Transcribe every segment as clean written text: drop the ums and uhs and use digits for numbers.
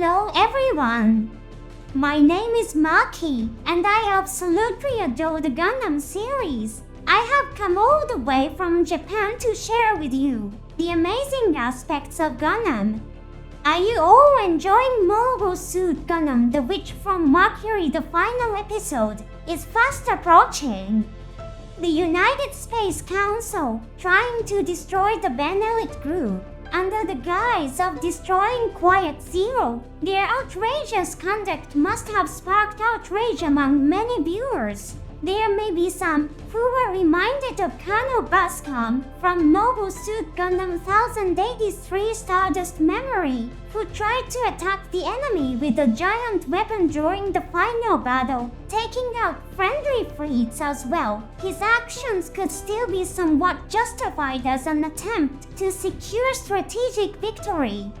Hello everyone! My name is Maki, and I absolutely adore the Gundam series. I have come all the way from Japan to share with you the amazing aspects of Gundam. Are you all enjoying Mobile Suit Gundam, the which from Mercury? The final episode is fast approaching. The United Space Council trying to destroy the Benelit group under the guise of destroying Quiet Zero. Their outrageous conduct must have sparked outrage among many viewers. There may be some who were reminded of Colonel Bascom from Mobile Suit Gundam 1083 Stardust Memory, who tried to attack the enemy with a giant weapon during the final battle, taking out friendly fleets as well. His actions could still be somewhat justified as an attempt to secure strategic victory.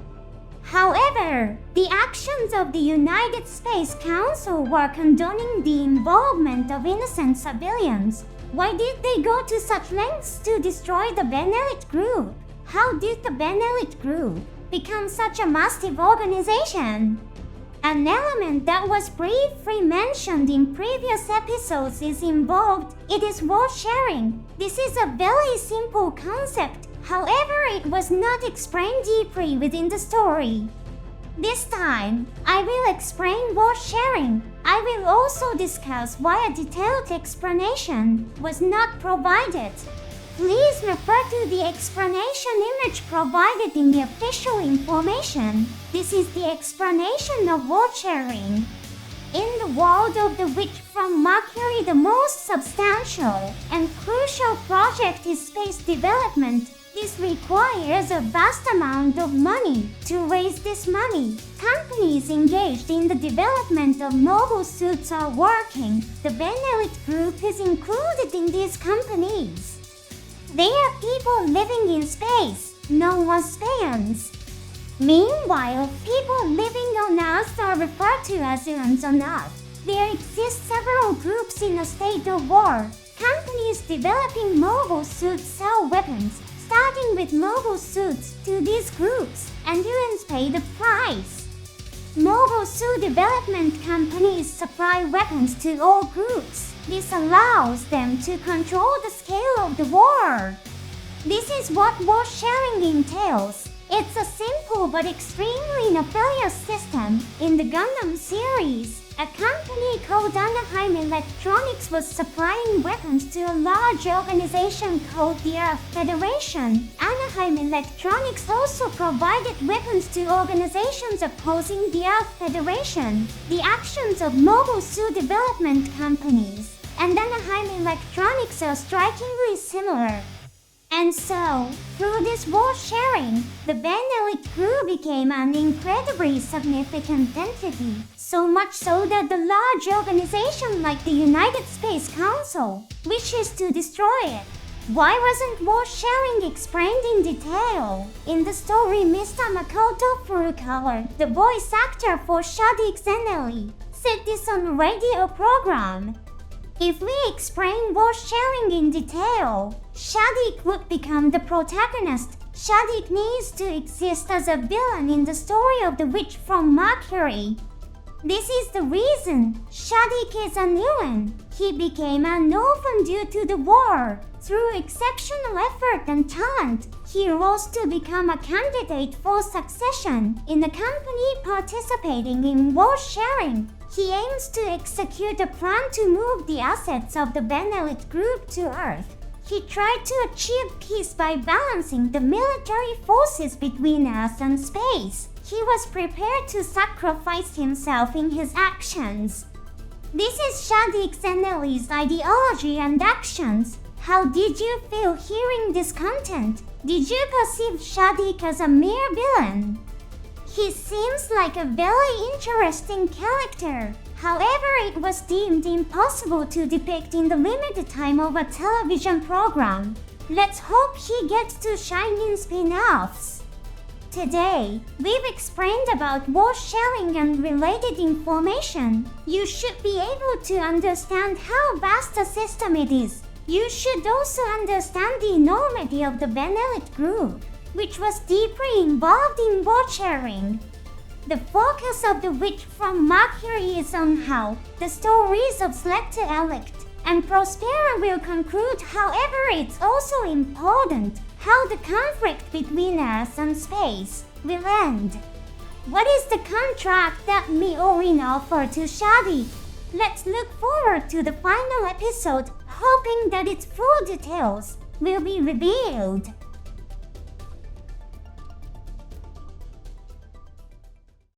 However, the actions of the United Space Council were condoning the involvement of innocent civilians. Why did they go to such lengths to destroy the Benelit group? How did the Benelit group become such a massive organization? An element that was briefly mentioned in previous episodes is involved. It is worth sharing. This is a very simple concept. However, it was not explained deeply within the story. This time, I will explain worth sharing. I will also discuss why a detailed explanation was not provided. Please refer to the explanation image provided in the official information. This is the explanation of worth sharing. In the world of the Witch from Mercury, the most substantial and crucial project is space development. This requires a vast amount of money. To raise this money, companies engaged in the development of mobile suits are working. The Benelit group is included in these companies. They are people living in space, known as Spans. Meanwhile, people living on Earth are referred to as Eons on Earth. There exist several groups in a state of war. Companies developing mobile suits sell weapons, starting with mobile suits, to these groups, and Eons pay the price. Mobile suit development companies supply weapons to all groups. This allows them to control the scale of the war. This is what war sharing entails. It's a simple but extremely nefarious system. In the Gundam series, a company called Anaheim Electronics was supplying weapons to a large organization called the Earth Federation. Anaheim Electronics also provided weapons to organizations opposing the Earth Federation. The actions of mobile suit development companies and Anaheim Electronics are strikingly similar. And so, through this war sharing, the Benelit crew became an incredibly significant entity, so much so that the large organization like the United Space Council wishes to destroy it. Why wasn't war sharing explained in detail? In the story, Mr. Makoto Furukawa, the voice actor for Shadix Zeneli, said this on a radio program. If we explain war sharing in detail, Shadix would become the protagonist. Shadix needs to exist as a villain in the story of the Witch from Mercury. This is the reason Shadix is an Eon. He became an orphan due to the war. Through exceptional effort and talent, he rose to become a candidate for succession in a company participating in war sharing. He aims to execute a plan to move the assets of the Benelit group to Earth. He tried to achieve peace by balancing the military forces between Earth and space. He was prepared to sacrifice himself in his actions. This is Shadix Zeneli's ideology and actions. How did you feel hearing this content? Did you perceive Shadix as a mere villain? He seems like a very interesting character. However, it was deemed impossible to depict in the limited time of a television program. Let's hope he gets to shine in spin-offs. Today, we've explained about war sharing and related information. You should be able to understand how vast a system it is. You should also understand the enormity of the Benelit group, which was deeply involved in war sharing. The focus of the witch from Mercury is on how the stories of Selector Elect and Prospera will conclude. However, it's also important how the conflict between us and space will end. What is the contract that Miorin offered to Shadi? Let's look forward to the final episode, hoping that its full details will be revealed.